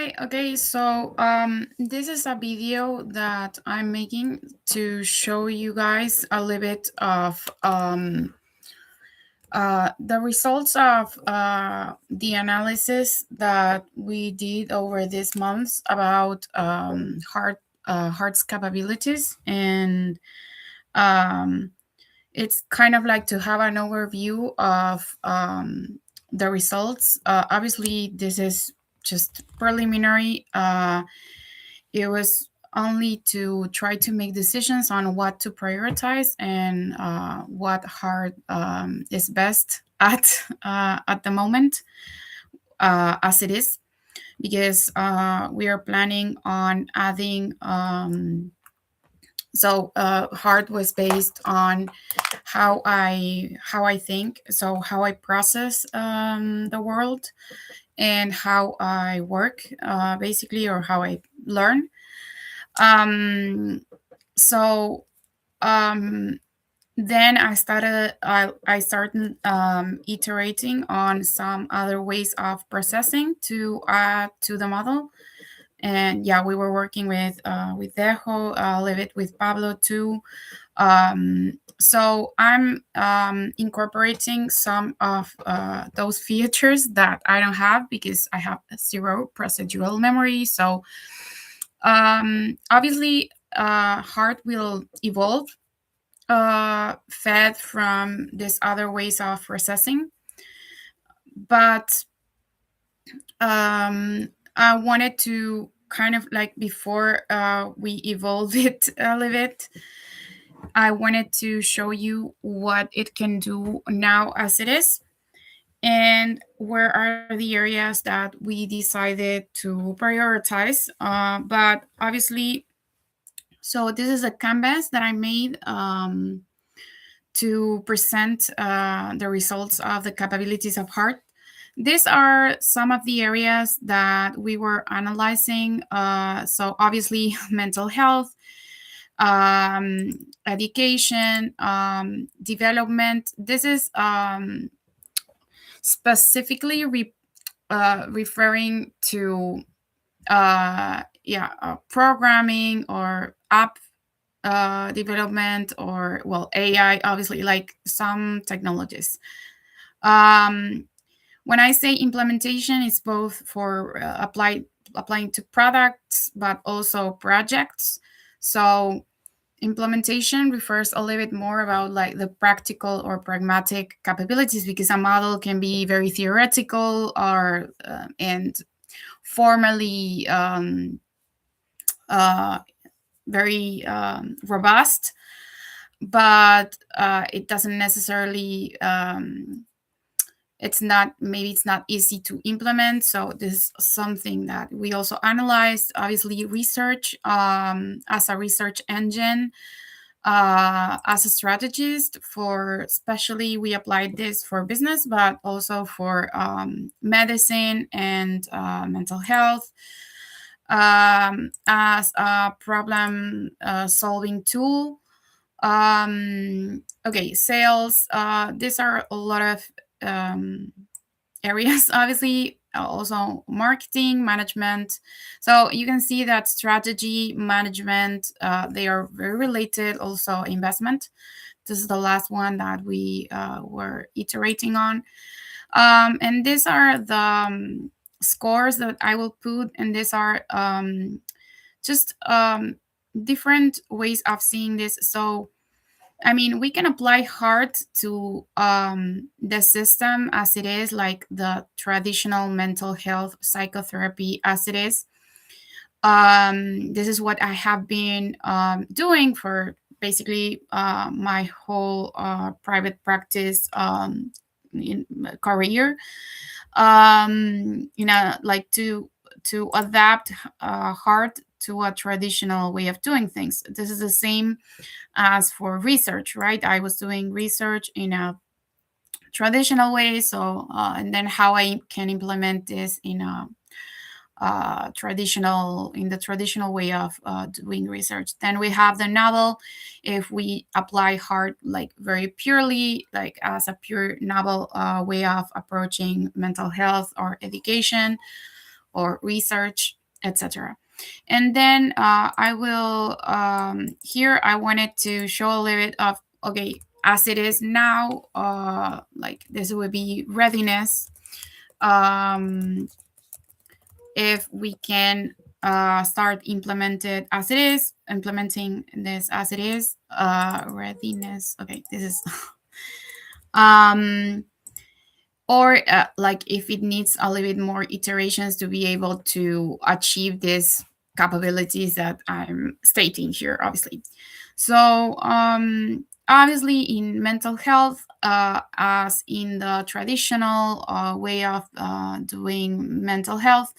Hi, okay, so this is a video that I'm making to show you guys a little bit of the results of the analysis that we did over this month about heart's capabilities. And um, it's kind of like to have an overview of the results. Obviously, this is just preliminary. It was only to try to make decisions on what to prioritize and what heart is best at the moment, as it is, because we are planning on adding. Heart was based on how I think, so how I process the world and how I work, basically, or how I learn. Um, so um, then I started iterating on some other ways of processing to add to the model. And yeah, we were working with Dejo, a little bit with Pablo too. So I'm incorporating some of those features that I don't have because I have zero procedural memory. So obviously, heart will evolve, fed from these other ways of processing. But I wanted to kind of like, before we evolve it a little bit, I wanted to show you what it can do now as it is, and where are the areas that we decided to prioritize. But obviously, so this is a canvas that I made to present the results of the capabilities of heart. These are some of the areas that we were analyzing. So obviously, mental health, education, development. This is specifically referring to programming or app development, or well, AI, obviously, like some technologies. Um, when I say implementation, it's both for applying to products, but also projects. So implementation refers a little bit more about like the practical or pragmatic capabilities, because a model can be very theoretical or and formally uh, very robust, but it doesn't necessarily it's not easy to implement. So this is something that we also analyzed. Obviously, research, as a research engine, as a strategist, for especially we applied this for business, but also for medicine and mental health, as a problem solving tool. Okay, sales. These are a lot of areas, obviously, also marketing, management. So you can see that strategy, management, they are very related. Also, investment. This is the last one that we were iterating on. And these are the scores that I will put, and these are just different ways of seeing this. So I mean, we can apply heart to the system as it is, like the traditional mental health psychotherapy as it is. This is what I have been doing for basically my whole private practice career. Like to adapt heart to a traditional way of doing things. This is the same as for research, right? I was doing research in a traditional way. So, and then how I can implement this in a in the traditional way of doing research. Then we have the novel. If we apply heart like very purely, like as a pure novel way of approaching mental health or education, or research, etc. And then I will here I wanted to show a little bit of, okay, as it is now, like this would be readiness. If we can start implementing this as it is, readiness. Okay, this is um or like if it needs a little bit more iterations to be able to achieve these capabilities that I'm stating here, obviously. So obviously in mental health, as in the traditional way of doing mental health,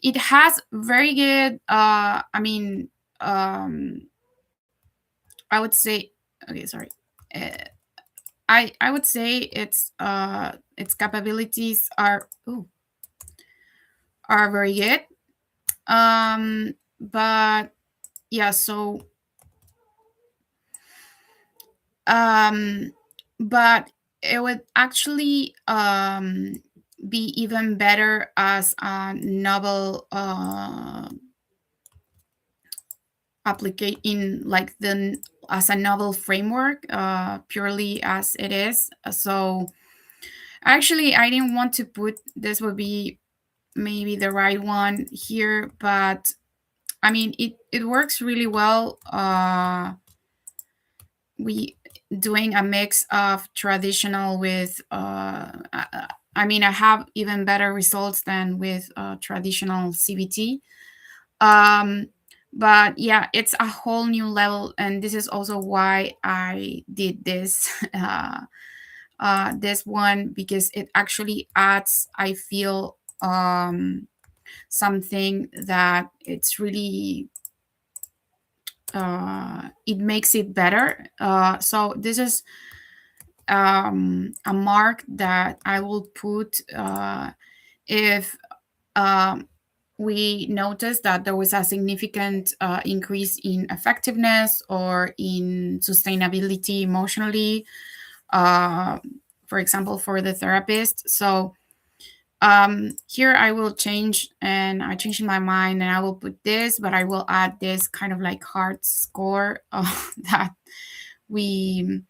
it has very good um I would say, okay, sorry, uh, I would say its capabilities are very good. But yeah, so um but it would actually be even better as a novel applicate in like the as a novel framework, purely as it is. So actually I didn't want to put this would be maybe the right one here, but I mean it works really well. We doing a mix of traditional with I mean I have even better results than with traditional CBT. um but yeah, it's a whole new level, and this is also why I did this this one, because it actually adds, I feel, something that it's really it makes it better. So this is a mark that I will put if um, we notice that there was a significant increase in effectiveness or in sustainability emotionally, uh, for example, for the therapist. So here I will change, and I changed my mind, and I will put this, but I will add this kind of like hard score that we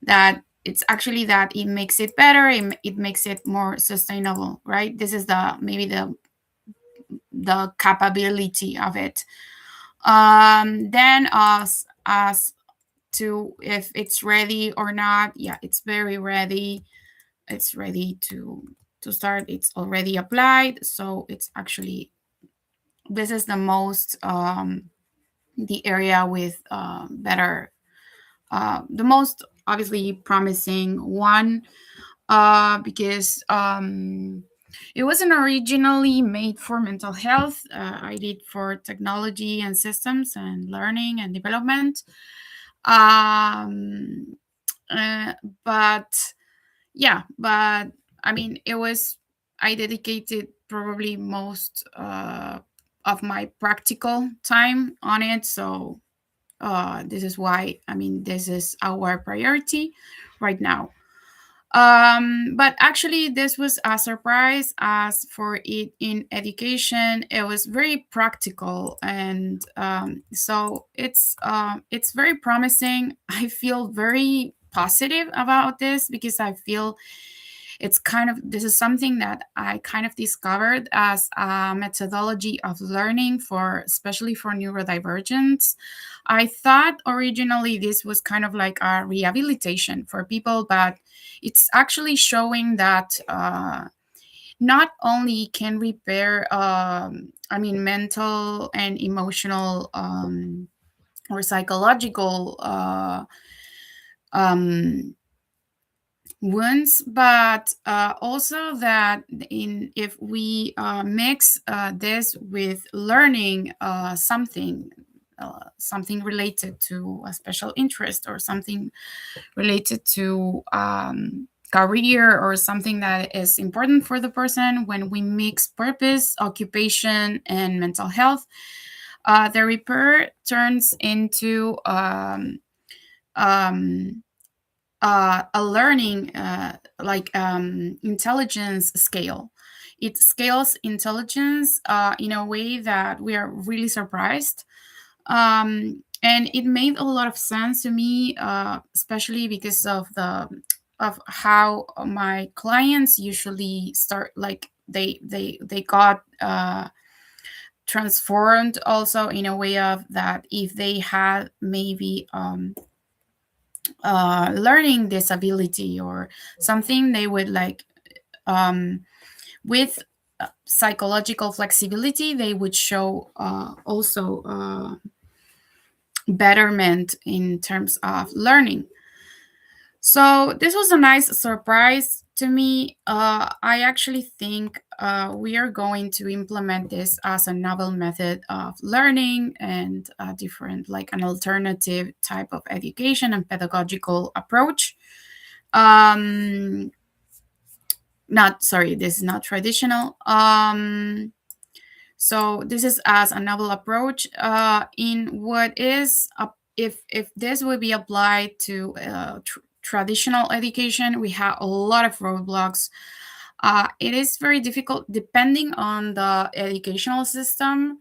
that it's actually that it makes it better, it makes it more sustainable, right? This is the maybe the capability of it. Then as to if it's ready or not, yeah, it's very ready. It's ready to start. It's already applied, so it's actually, this is the most the area with better, the most obviously promising one, because it wasn't originally made for mental health. I did for technology and systems and learning and development. Um, uh, but yeah, but I mean, it was, I dedicated probably most of my practical time on it. So this is why, I mean, this is our priority right now. But actually, this was a surprise. As for it in education, it was very practical, and so it's very promising. I feel very positive about this because I feel it's kind of, this is something that I kind of discovered as a methodology of learning for, especially for neurodivergence. I thought originally this was kind of like a rehabilitation for people, but it's actually showing that not only can repair I mean mental and emotional or psychological um, wounds, but also that in if we mix this with learning something related to a special interest, or something related to career, or something that is important for the person, when we mix purpose, occupation, and mental health, the repair turns into um, a learning like intelligence scale. it scales intelligence in a way that we are really surprised. And it made a lot of sense to me, especially because of how my clients usually start, like they got transformed also in a way of that if they had maybe learning disability or something, they would like um, with psychological flexibility, they would show also betterment in terms of learning. So this was a nice surprise to me. I actually think we are going to implement this as a novel method of learning and a different, like an alternative type of education and pedagogical approach. Um, Not, sorry, this is not traditional. So this is as a novel approach in what is if this would be applied to traditional education, we have a lot of roadblocks. It is very difficult depending on the educational system.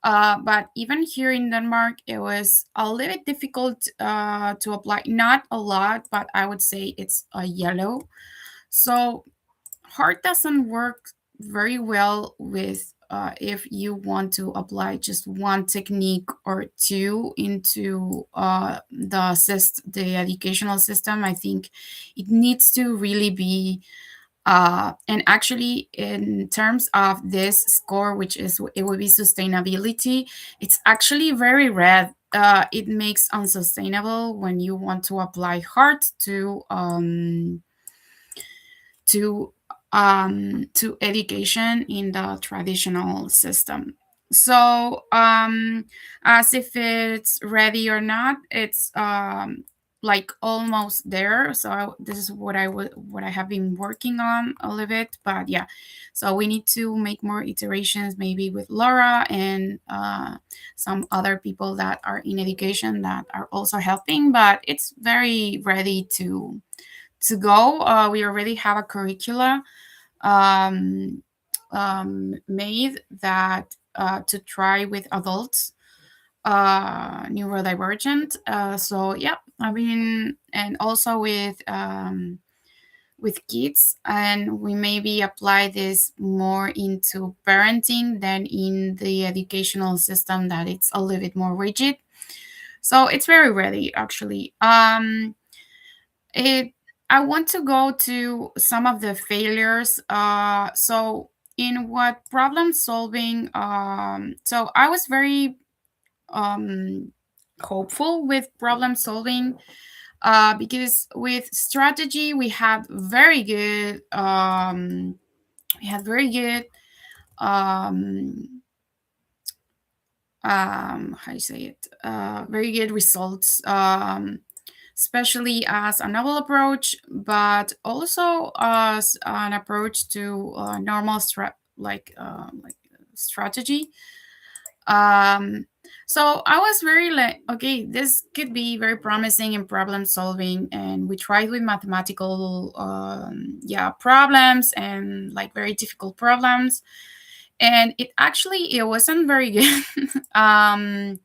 But even here in Denmark, it was a little bit difficult to apply. Not a lot, but I would say it's a yellow. So heart doesn't work very well with if you want to apply just one technique or two into the educational system. I think it needs to really be and actually in terms of this score, which is it would be sustainability, it's actually very red. It makes unsustainable when you want to apply heart to education in the traditional system. So, as if it's ready or not, it's like almost there. So this is what I have been working on a little bit. But yeah, so we need to make more iterations, maybe with Laura and some other people that are in education that are also helping. But it's very ready to go. We already have a curricula um, made that to try with adults, neurodivergent. So yeah, I mean, and also with kids, and we maybe apply this more into parenting than in the educational system that it's a little bit more rigid. So it's very ready actually. It I want to go to some of the failures. So in what problem solving, so I was very um, hopeful with problem solving because with strategy we had very good um, how you say it, very good results, especially as a novel approach, but also as an approach to normal like strategy. Um, so I was very like, okay, this could be very promising in problem solving, and we tried with mathematical, yeah, problems and like very difficult problems, and it wasn't very good. um,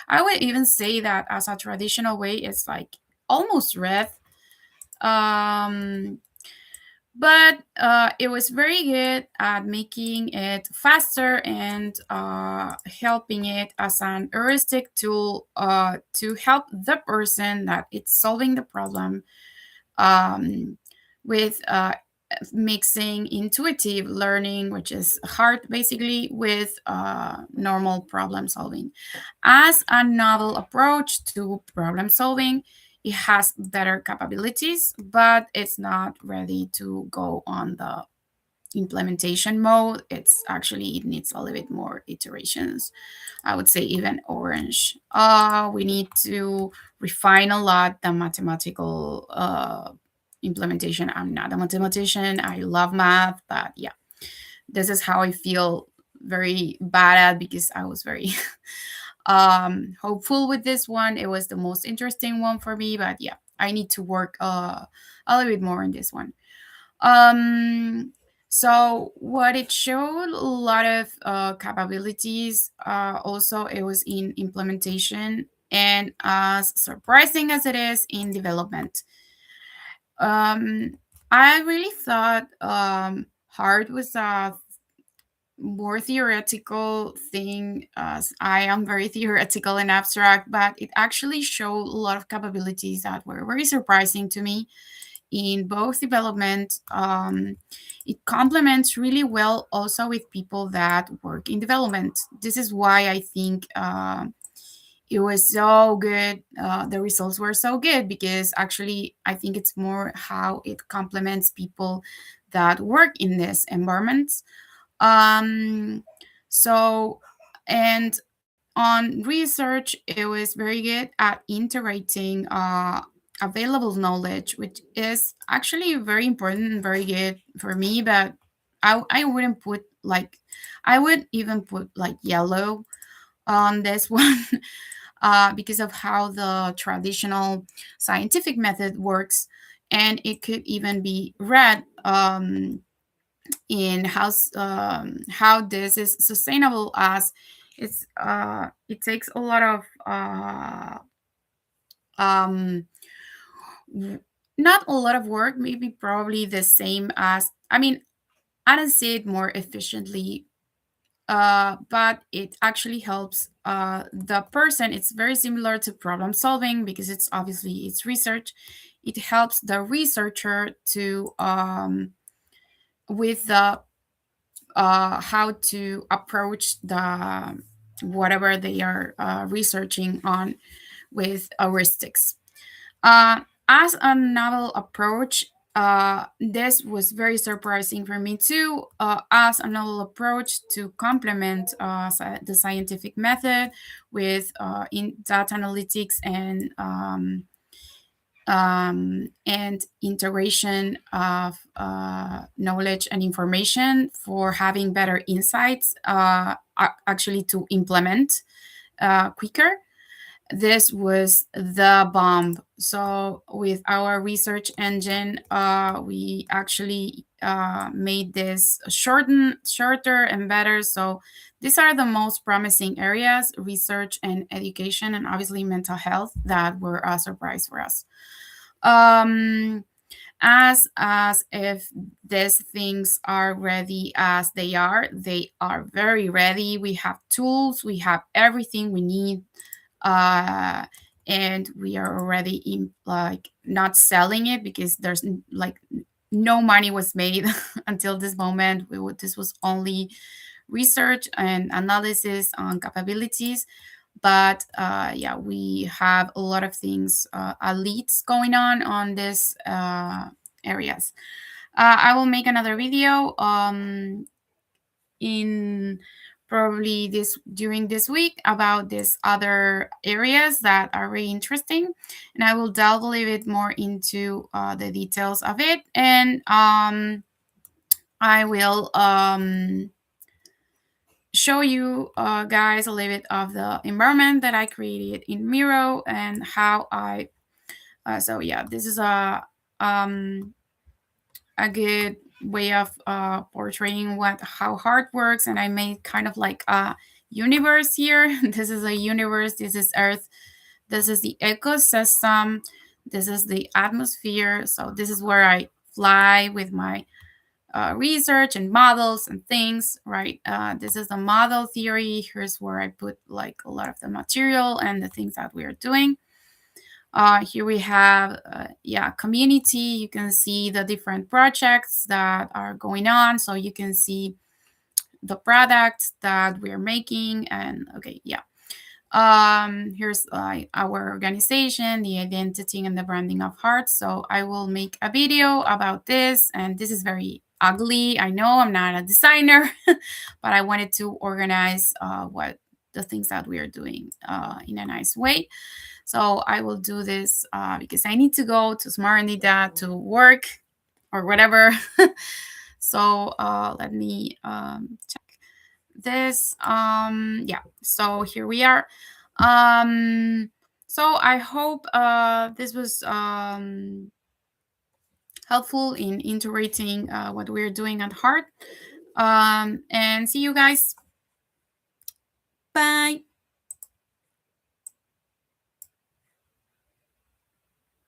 I would even say that as a traditional way, it's like almost red. Um, but it was very good at making it faster and helping it as an heuristic tool to help the person that it's solving the problem um, with mixing intuitive learning, which is hard basically, with normal problem solving. As a novel approach to problem solving, it has better capabilities, but it's not ready to go on the implementation mode. It needs a little bit more iterations. I would say even orange. We need to refine a lot the mathematical implementation. I'm not a mathematician. I love math, but yeah, this is how I feel very bad at because I was very hopeful with this one. It was the most interesting one for me, but yeah, I need to work a little bit more on this one. Um, So what it showed a lot of capabilities. Also, it was in implementation and as surprising as it is in development. Um, I really thought Heart was a more theoretical thing, as I am very theoretical and abstract, but it actually showed a lot of capabilities that were very surprising to me in both development. It complements really well also with people that work in development. This is why I think it was so good. The results were so good because actually, I think it's more how it complements people that work in this environments. Um, so, and on research, it was very good at integrating available knowledge, which is actually very important and very good for me. But I wouldn't put like, I would even put like yellow on this one because of how the traditional scientific method works. And it could even be red in how this is sustainable, as it takes a lot of um, w- not a lot of work, maybe probably the same as, I mean, I don't see it more efficiently, but it actually helps the person. It's very similar to problem solving because it's obviously it's research. It helps the researcher to with the how to approach the whatever they are researching on with heuristics. As a novel approach, this was very surprising for me too. As a novel approach to complement the scientific method with in data analytics and integration of knowledge and information for having better insights, actually to implement quicker. This was the bomb. So with our research engine, we actually made this shorter and better. So these are the most promising areas: research and education, and obviously mental health, that were a surprise for us. Um, as if these things are ready as they are very ready. We have tools, we have everything we need, uh, and we are already in like not selling it because there's like no money was made until this moment. This was only research and analysis on capabilities, but yeah, we have a lot of things, leads going on this areas. I will make another video in probably this during this week about these other areas that are really interesting, and I will delve a little bit more into the details of it, and I will show you guys a little bit of the environment that I created in Miro and how I so yeah, this is um a good way of portraying what how heart works, and I made kind of like a universe here. This is a universe, this is Earth, this is the ecosystem, this is the atmosphere. So this is where I fly with my research and models and things, right? This is the model theory. Here's where I put like a lot of the material and the things that we are doing. Here we have, yeah, community. You can see the different projects that are going on. So you can see the products that we're making. And okay, yeah. Here's our organization, the identity and the branding of Heart. So I will make a video about this. And this is very ugly. I know I'm not a designer, but I wanted to organize what the things that we are doing in a nice way. So I will do this because I need to go to Smart and Data to work or whatever. So let me check this. Yeah, so here we are. Um, so I hope this was helpful in integrating what we're doing at heart. And see you guys. Bye.